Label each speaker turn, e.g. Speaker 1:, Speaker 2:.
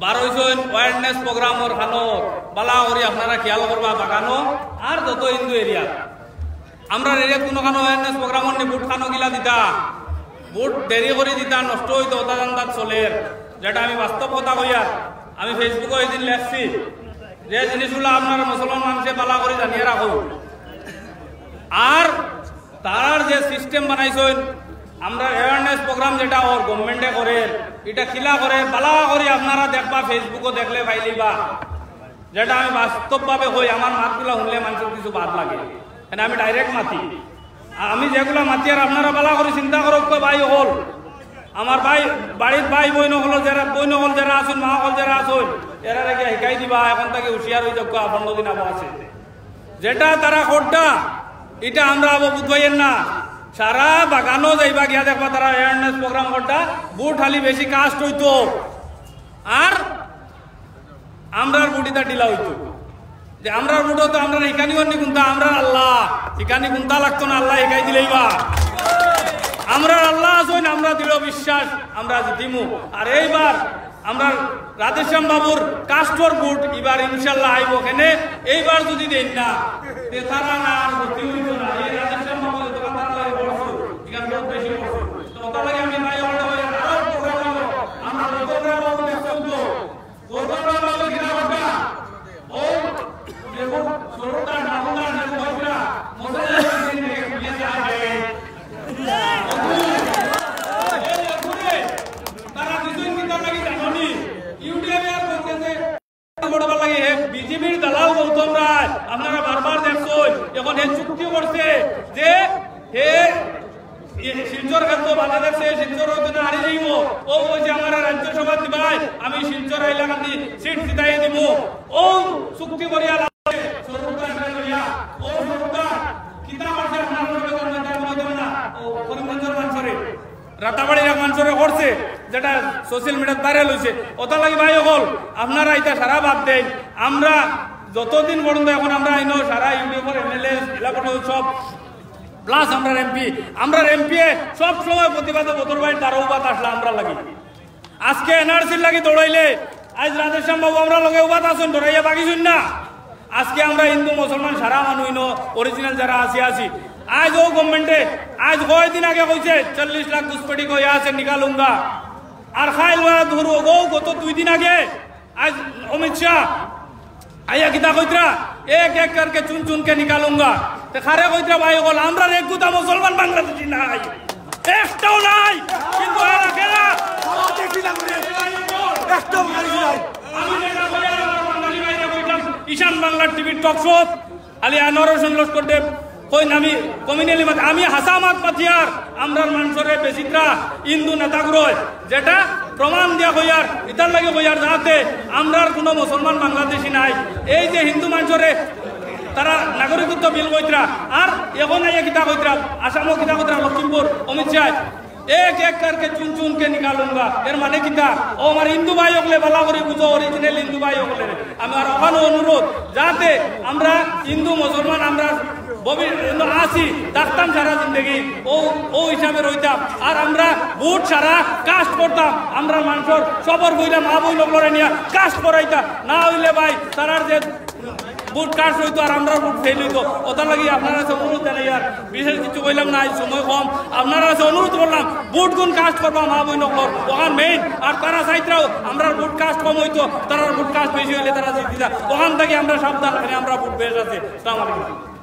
Speaker 1: বার হয়েছেন অ্যাওয়ারনেস প্রোগ্রামর খানো বালা করি আপনারা খেয়াল করবা বাগানো আর যত হিন্দু এরিয়া আমরা এরিয়াত কোনো খানো অ্যাওয়ারনেস প্রোগ্রামর নি বুট খানো গিলা দিতা বুট দেরি করে দিতা নষ্ট হইতো ওটা জানতাম চলের যেটা আমি বাস্তব কথা কইয়া আমি ফেসবুকে ওই দিন লেখছি যে জিনিসগুলো আপনারা মুসলমান মানুষে বালা করে জানিয়ে রাখো আর তার যে সিস্টেম বানাইছেন আমরা অ্যাওয়ারনেস প্রোগ্রাম যেটা ওর গভর্নমেন্টে করে এটা কিলা করে বালা করে আপনারা দেখবা ফেসবুকে দেখলে পাইলিবা যেটা আমি বাস্তবভাবে কই আমার মাতগুলা শুনলে মানুষের কিছু বাদ লাগে এখানে আমি ডাইরেক্ট মাতি আমি যেগুলা মাতি আর আপনারা বালা করে চিন্তা করো ভাই হল আমার ভাই বাড়ির ভাই বই নহল যারা আসুন মা হল যারা আসুন এরা রেখে শিকাই দিবা এখন থেকে হুঁশিয়ার হয়ে যাক 15 দিন আবার আছে যেটা তারা কোডটা এটা আমরা বুঝবাইয়েন না সারা বাগানো যাইবা গিয়া দেখবা তারা অ্যাওয়ারনেস প্রোগ্রাম কোডটা বুট খালি বেশি কাস্ট হইতো আর আমরার বুটিটা ঢিলা হইতো যে আমরার বুটও তো আমরা শিকানি হননি কোনটা আমরা আল্লাহ শিকানি কোনটা লাগতো না আল্লাহ শিকাই দিলেইবা আমরা আল্লাহ আছেন আমরা দৃঢ় বিশ্বাস আমরা জিতিমু আর এইবার আমরা রাধেশ্যাম বাবুর কাস্টর বুট এবার ইনশাল্লাহ আইব কেনে এইবার যদি দেন না তারা না আর ভর্তি হইব না এই রাধেশ্যাম বাবু দোকানদার লাগে বসু এখানে বহুত বেশি বসু তো ওটা লাগে আমি ভাই অর্ডার হয়ে আরো প্রোগ্রাম হলো আমরা লোকরা বাবু দেখছো লোকরা বাবু কিনা কথা ও দেখো সরকার নামদার না বইরা মুসলমান দিনে বিয়ে যায় বিজেপির দালাল গৌতম রায় আপনারা বারবার দেখছেন এখন হে চুক্তি করছে যে হে শিলচর ক্ষেত্র বাধা দেখছে শিলচর হারি যাইব ও বলছে আমার রাজ্যসভা দিবাই আমি শিলচর এলাকা দিয়ে সিট জিতাই দিব ও চুক্তি করিয়া রাতাবাড়ির এক মানুষের করছে যেটা সোশ্যাল মিডিয়াত ভাইরাল হয়েছে ওটা লাগি ভাই হল আপনারা এটা সারা বাদ দেন আমরা যতদিন পর্যন্ত এখন আমরা আইনো সারা ইউটিউবের এমএলএ জেলা পরিষদ সব প্লাস আমরা এমপি সব সময় প্রতিবাদে বদর ভাই তার উপাত আসলে আমরা লাগি আজকে এনআরসির লাগি দৌড়াইলে আজ রাধেশ্যাম বাবু আমরা লগে উপাত আসুন দৌড়াইয়া বাকিছুন না আজকে আমরা হিন্দু মুসলমান সারা মানুষ অরিজিনাল যারা আছি आज वो गवर्नमेंटे आज कोई दिन आगे कइছে 40 लाख घुसपैठी को यहाँ से निकालूंगा और खाइल वाला धुर वो तो 2 दिन आगे आज अमित शाह आया किता कइत्रा एक एक करके चुन के निकालूंगा तो खारे कइत्रा भाई बोल আমরা এক গুতা মুসলমান বাংলাদেশী নাই একটাও নাই কিন্তু এরা কেনা দেখি না করে একটাও নাই আমি যেটা বলি আমার বাঙালি ভাইরা কইতাম Ishan Bangla TV talk show Ali Anwar Hossain Laskar দেব কই নামি কমিউনালি মত আমি হাসামাত পাথিয়ার আমরার মানুষরে বেশিত্রা হিন্দু নেতাগুলো যেটা প্রমাণ দিয়া হইয়ার ইতার লাগে হইয়ার যাতে আমরার কোনো মুসলমান বাংলাদেশী নাই এই যে হিন্দু মানুষরে তারা নাগরিকত্ব বিল কইত্রা আর এখন আইয়া কিতা কইত্রা আসামও কিতা কইত্রা লক্ষ্মীপুর অমিত শাহ एक एक करके चुन के निकालूंगा एर माने किता ओ हमारे हिंदू भाई होगले बाला करे बुझो ओरिजिनल हिंदू भाई होगले আমার ওখানে অনুরোধ যাতে আমরা হিন্দু মুসলমান আমরা আসি থাকতাম সারা জিন্দগি ও হিসাবে রইতাম আর আমরা বুট সারা কাস্ট করতাম আমরা মানুষের সবর বইলা মা বই লোকরে নিয়ে কাস্ট করাইতাম না হইলে ভাই তারার যে বুট কাস্ট হইতো আর আমরা বুট ফেল হইতো ওটার লাগি আপনারা অনুরোধ জানাই আর বিশেষ কিছু কইলাম না সময় কম আপনারা অনুরোধ করলাম বুট গুণ কাস্ট করবা মা বই লোকর ওখান মেইন আর তারা চাইতাও আমরা বুট কাস্ট কম হইতো তারার বুট কাস্ট বেশি হইলে তারা জিতিতা ওখান থেকে আমরা সাবধান আমরা বুট বেশ আছে আসসালামু আলাইকুম